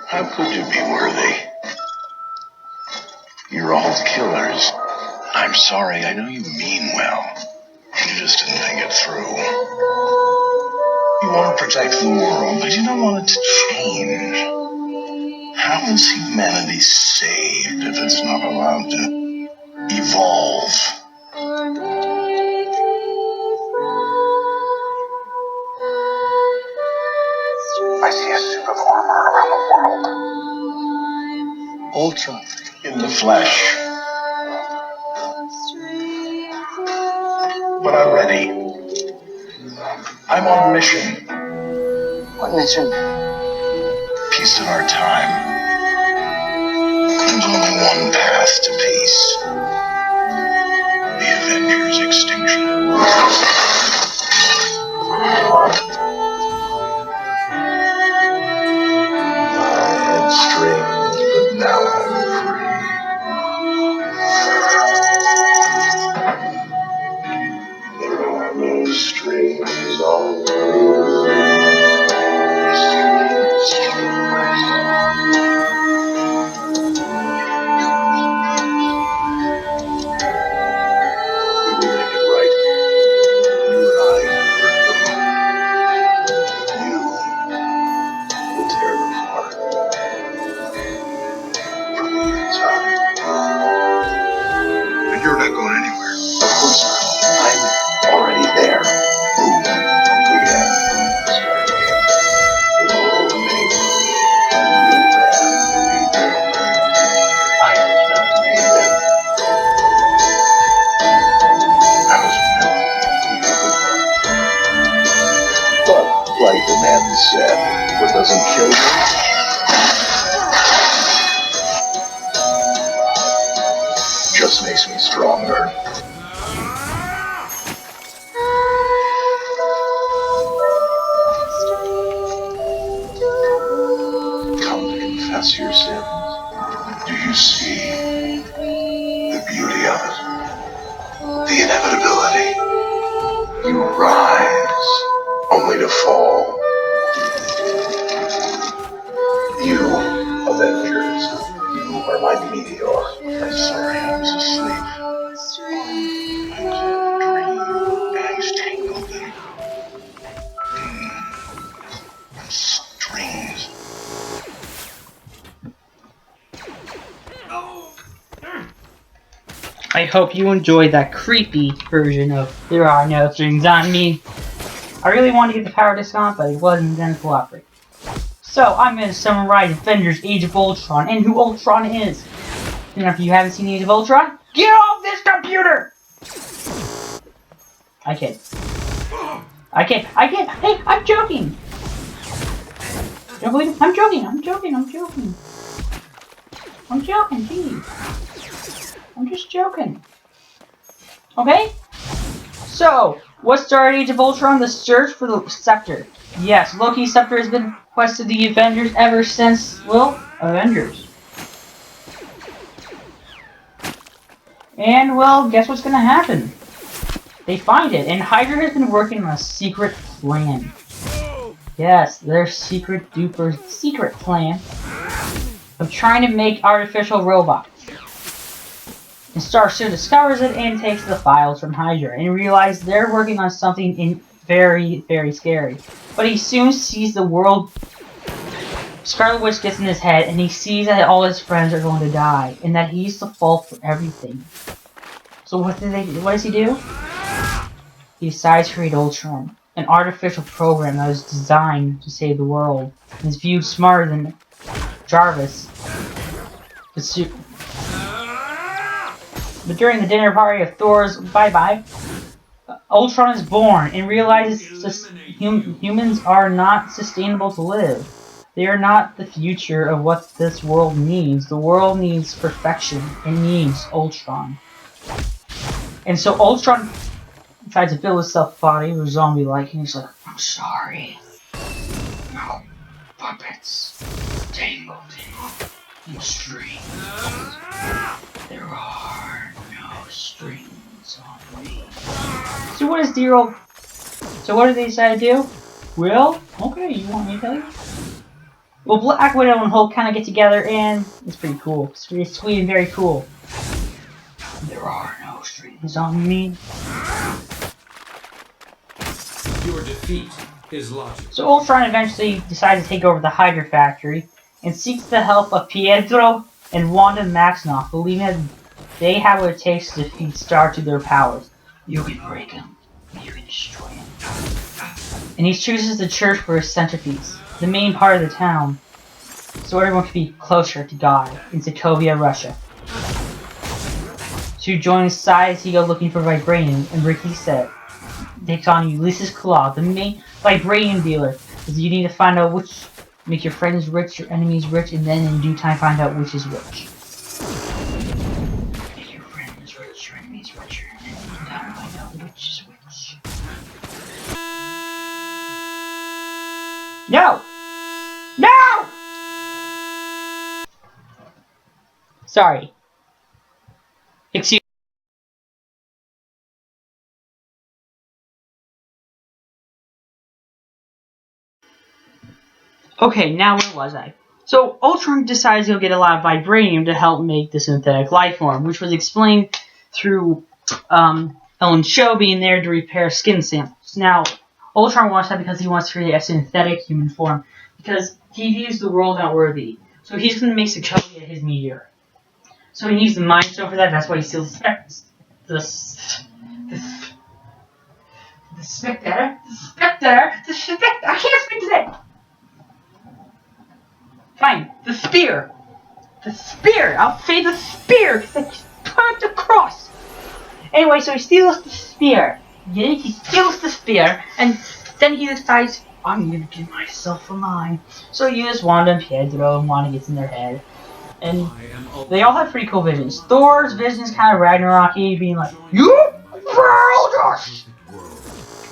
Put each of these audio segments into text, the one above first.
How could you be worthy? You're all killers. I'm sorry, I know you mean well. You just didn't think it through. You want to protect the world, but you don't want it to change. How is humanity saved if it's not allowed to evolve? I see a suit of armor around the world. Ultron in the flesh. But I'm ready. I'm on a mission. What mission? Peace in our time. There's only one path to peace. The Avengers' extinction. I had strings, but now I'm free. There are no strings on the You're not going anywhere. Of course not. I'm already there. Boom. Again. Start again. It will eliminate me. You ran. I was meant to be there. I was meant to be there. But, like the man said, what doesn't kill you just makes me stronger. Come to confess your sins. Do you see the beauty of it? The inevitability. You rise only to fall. You, Avengers, you are my meteor. I'm sorry, I was asleep. I was in a dream, and I was tangled in strings. I hope you enjoyed that creepy version of There Are No Strings on Me. I really wanted to get the power disc on, but it wasn't going to cooperate. So, I'm going to summarize Avengers Age of Ultron and who Ultron is. And if you haven't seen Age of Ultron, get off this computer! I kid. Hey, I'm joking! Don't believe me? I'm joking, geez. I'm just joking. Okay? So, what started Age of Ultron? The search for the scepter. Yes, Loki's scepter has been requested the Avengers ever since, well, Avengers. And, well, guess what's gonna happen? They find it, and Hydra has been working on a secret plan. Yes, their secret plan of trying to make artificial robots. And Star soon discovers it and takes the files from Hydra and realizes they're working on something very, very scary. But he soon sees the world. Scarlet Witch gets in his head and he sees that all his friends are going to die and that he's the fault for everything. So what does he do? He decides to create Ultron, an artificial program that was designed to save the world and is viewed smarter than Jarvis. But during the dinner party of Thor's bye-bye, Ultron is born and realizes humans are not sustainable to live. They are not the future of what this world needs. The world needs perfection. It needs Ultron. And so Ultron tries to build himself a body with zombie-like, and he's like, I'm sorry. No, puppets. Tingle, tingle. and strings. There are no strings on me. So what does Zero? So what did they decide to do? Well, okay, you want me to tell you? Well, Black Widow and Hulk kind of get together, and it's pretty cool. It's pretty sweet and very cool. There are no strings on me. Your defeat is logical. So Ultron eventually decides to take over the Hydra factory and seeks the help of Pietro and Wanda Maximoff, believing that they have what it takes to defeat Star to their powers. You can break him. You can destroy him. And he chooses the church for his centerpiece, the main part of the town, so everyone can be closer to God in Sokovia, Russia. To join his side as he goes looking for vibranium, and Ricky said, takes on Ulysses Claw, the main vibranium dealer, because you need to find out which, make your friends rich, your enemies rich, and then in due time find out which is which. Make your friends rich, your enemies richer, and then in due time find out which is which. No! No! Sorry. Excuse. Okay, now where was I? So Ultron decides he'll get a lot of vibranium to help make the synthetic life form, which was explained through Ellen Cho being there to repair skin samples. Now, Ultron wants that because he wants to create a synthetic human form, because he views the world not worthy. So he's going to make Sokovia his meteor. So he needs the Mind Stone for that. That's why he steals the Spectre. I can't speak today. Fine, the spear. The spear. I'll say the spear because I just put across. Anyway, so he steals the spear. Yeah, he steals the spear, and then he decides, I'm gonna give myself a mind. So he uses Wanda and Pietro, and Wanda gets in their head. And they all have pretty cool visions. Thor's vision is kind of Ragnarok-y, being like, you world us!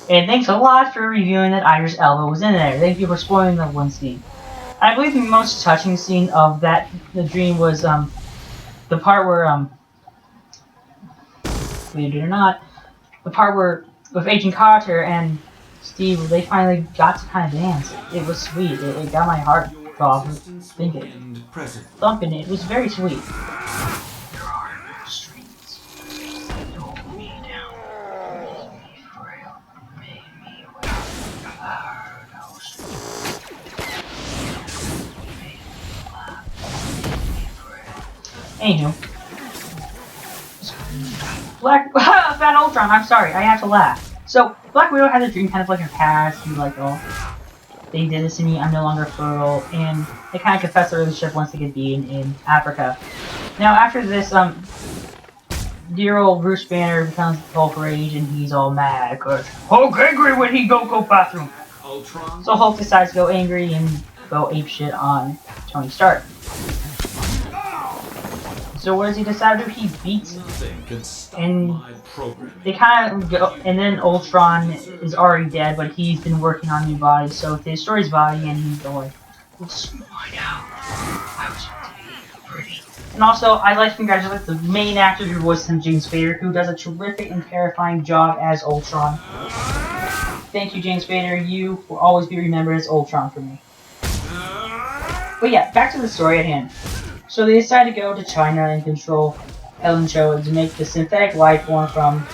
And thanks a lot for reviewing that Idris Elba was in there. Thank you for spoiling that one scene. I believe the most touching scene of that the dream was the part where believe it or not, the part where with Agent Carter and Steve, they finally got to kind of dance. It was sweet. It got my heart thinking, thumping. It was very sweet. There are no strings. Hold me down. Make me frail. Make me weak. There are no strings. Make me laugh. Make me frail. Anywho. Fat Ultron, I'm sorry, I have to laugh. So, Black Widow had a dream kind of like her past, and like, oh, they did this to me, I'm no longer fertile, and they kind of confessed their relationship once they get beaten in Africa. Now, after this, dear old Bruce Banner becomes Hulk Rage, and he's all mad, cause Hulk angry when he go bathroom. Ultron. So Hulk decides to go angry and go apeshit on Tony Stark. So what does he decide to do? He beats him. And they kind of go, and then Ultron is already dead, but he's been working on new bodies, so they destroy his body, and he's going, we'll soon find out. I was pretty. And also, I'd like to congratulate the main actor who voiced him, James Spader, who does a terrific and terrifying job as Ultron. Thank you, James Spader. You will always be remembered as Ultron for me. But yeah, back to the story at hand. So they decide to go to China and control Ellen Cho to make the synthetic life form from.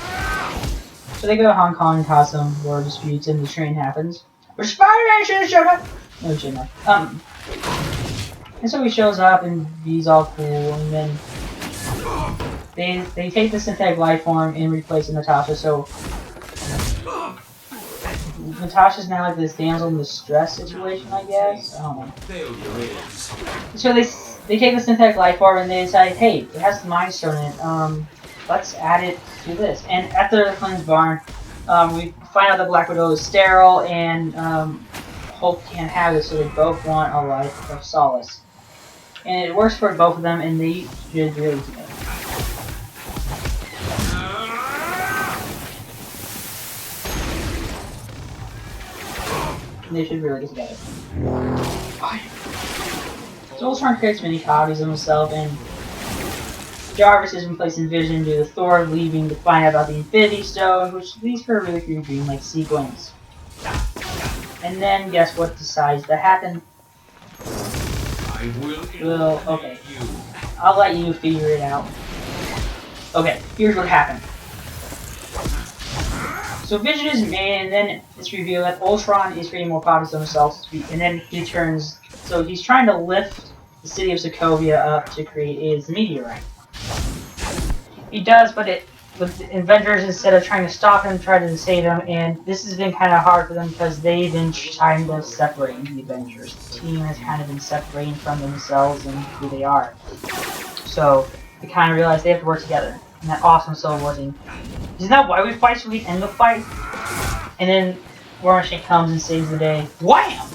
So they go to Hong Kong and cause some war disputes, and the train happens. Where Spider-Man should have showed up. No, he shouldn't have. And so he shows up, and he's all cool, and then they take the synthetic life form and replace Natasha. So Natasha's now like this damsel in distress situation, I guess. I don't know. So they take the synthetic life form and they decide, hey, it has the Mind Stone in it. Let's add it to this. And at the Clint's barn, we find out that Black Widow is sterile and Hulk can't have it, so they both want a life of solace. And it works for both of them, and they did really together. They should really get together. So Ultron creates many copies of himself, and Jarvis has been placed in Vision due to Thor leaving to find out about the Infinity Stone, which leads for a really creepy dream-like sequence. And then, guess what decides to happen? I will Well, okay. eliminate you. I'll let you figure it out. Okay, here's what happened. So Vision is made, and then it's revealed that Ultron is creating more copies of himself, and then he turns. So he's trying to lift the city of Sokovia up to create his meteorite. He does, but the Avengers, instead of trying to stop him, try to save him, and this has been kind of hard for them because they've been trying to separate the Avengers. The team has kind of been separating from themselves and who they are. So they kind of realize they have to work together. And that awesome Civil War thing. Isn't that why we fight, so we can end the fight? And then War Machine comes and saves the day. Wham!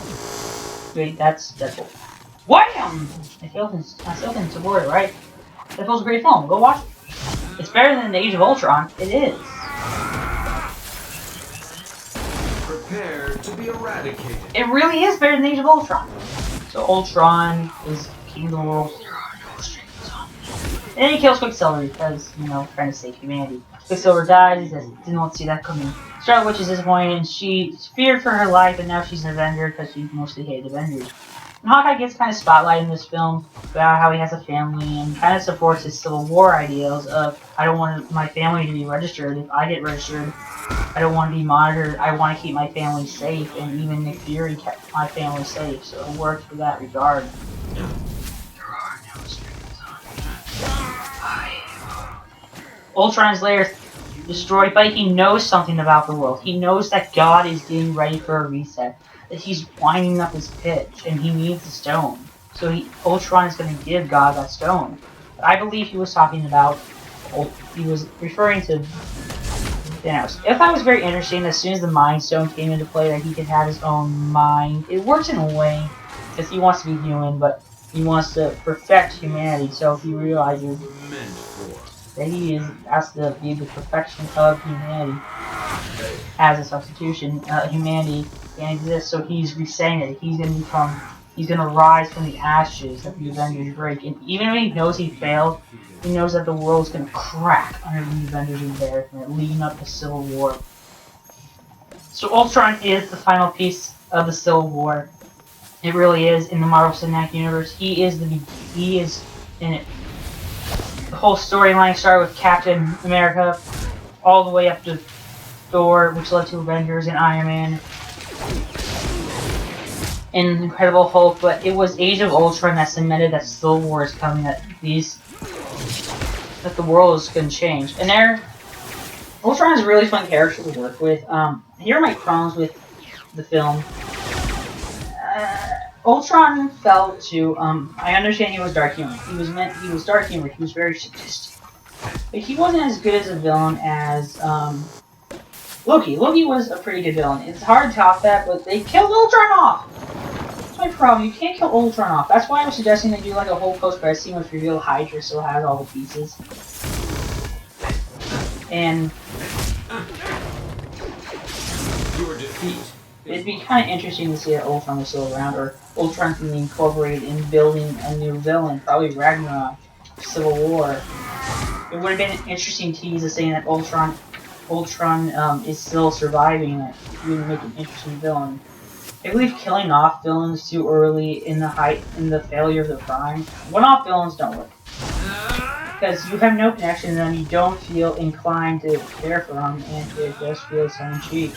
Wait, that's Deadpool. Wham! I still think it's a word, right? Deadpool's a great film. Go watch it. It's better than the Age of Ultron. It is. Prepare to be eradicated. It really is better than the Age of Ultron. So Ultron is king of the world. There are no strings on me. And he kills Quicksilver because, you know, trying to save humanity. Quicksilver dies. He says, didn't want to see that coming. Scarlet Witch is disappointed, and she feared for her life, and now she's an Avenger because she mostly hated Avengers. And Hawkeye gets kind of spotlighted in this film about how he has a family and kind of supports his Civil War ideals of, I don't want my family to be registered. If I get registered, I don't want to be monitored. I want to keep my family safe, and even Nick Fury kept my family safe, so it worked for that regard. There are no strings on me. Ultron's lair destroyed, but he knows something about the world. He knows that God is getting ready for a reset. That he's winding up his pitch, and he needs the stone. So Ultron is going to give God that stone. But I believe he was talking about, he was referring to Thanos. If I was very interesting, as soon as the Mind Stone came into play, that he could have his own mind. It works in a way, because he wants to be human, but he wants to perfect humanity, so he realizes that he has to be the perfection of humanity. As a substitution, humanity can't exist, so he's resetting it. He's gonna rise from the ashes that the Avengers break. And even when he knows he failed, he knows that the world's gonna crack under the Avengers embarrassment, leading up to Civil War. So Ultron is the final piece of the Civil War. It really is in the Marvel Cinematic Universe. He is in it. The whole storyline started with Captain America, all the way up to Thor, which led to Avengers and Iron Man and Incredible Hulk, but it was Age of Ultron that cemented that Civil War is coming, that the world is going to change. And Ultron is a really fun character to work with. Here are my problems with the film. Ultron fell to, I understand he was dark humor. He was dark humor. He was very sadistic. But he wasn't as good as a villain as, Loki. Loki was a pretty good villain. It's hard to top that, but they killed Ultron off! That's my problem. You can't kill Ultron off. That's why I was suggesting they do like a whole post-credit scene which reveal Hydra still has all the pieces. And Your defeat. it'd be kind of interesting to see that Ultron was still around, or Ultron can be incorporated in building a new villain, probably Ragnarok, Civil War. It would have been an interesting tease of saying that Ultron is still surviving. That would make an interesting villain. I believe killing off villains too early in the failure of the prime. One-off villains don't work because you have no connection to them. You don't feel inclined to care for them, and it just feels tongue in cheek.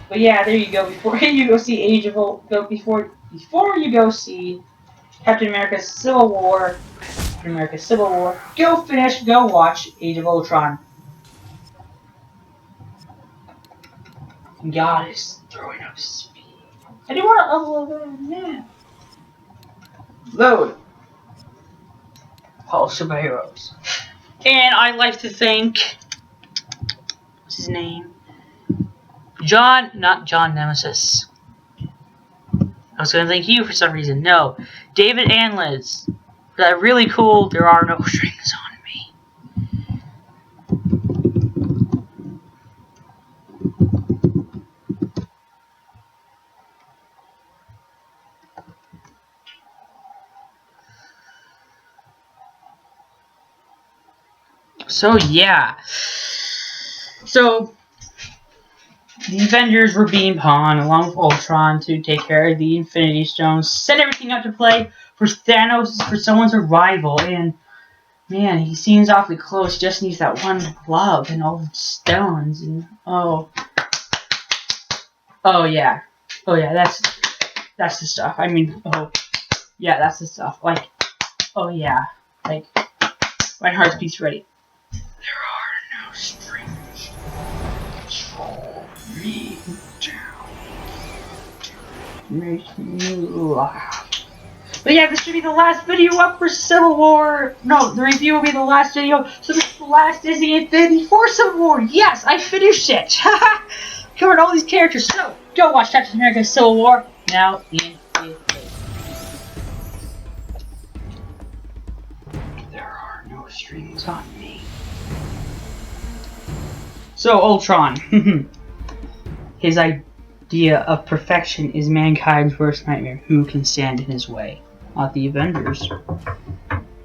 But yeah, there you go. Before you go see before you go see Captain America's Civil War, go watch Age of Ultron. God is throwing up speed. I do want to upload it now. Load. All superheroes. And I'd like to thank, what's his name? Not John Nemesis. I was going to thank you for some reason. No. David and Liz. That really cool, there are no strings on me. So yeah. So the Avengers were being pawned along with Ultron to take care of the Infinity Stones, set everything up to play for Thanos for someone's arrival, and man, he seems awfully close. Just needs that one glove and all the stones, and oh yeah, that's the stuff. I mean, oh yeah, that's the stuff. Like, oh yeah, like my heart beats ready. There are no strings. Control me down. Make me laugh. But yeah, this should be the last video up for Civil War. No, the review will be the last video. So this is the last Disney Infinity for Civil War. Yes, I finished it. Covered all these characters. So go watch Captain America Civil War now in theaters. There are no strings on me. So Ultron. His idea of perfection is mankind's worst nightmare. Who can stand in his way? Not the Avengers.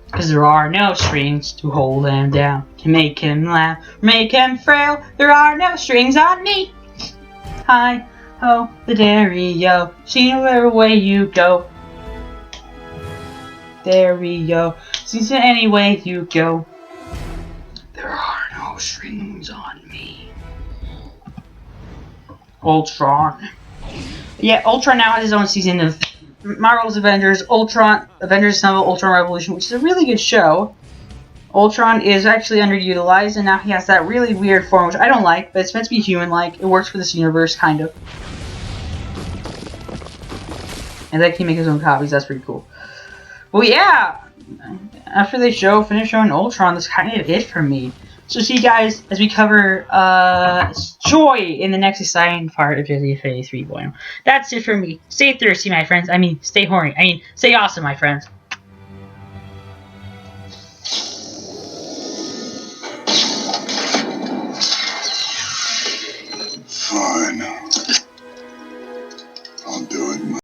Because there are no strings to hold him down, to make him laugh, make him frail. There are no strings on me. Hi, ho, the dairy-o, see where way you go. There we go, since any way you go. There are no strings on me. Ultron. Yeah, Ultron now has his own season of Marvel's Avengers, Avengers Assemble, Ultron Revolution, which is a really good show. Ultron is actually underutilized, and now he has that really weird form, which I don't like, but it's meant to be human-like. It works for this universe, kind of. And then he can make his own copies, that's pretty cool. Well, yeah! After they finish showing Ultron, that's kind of it for me. So see you guys as we cover Joy in the next exciting part of Disney Infinity 3.0. That's it for me. Stay thirsty, my friends. I mean, stay horny. I mean, stay awesome, my friends.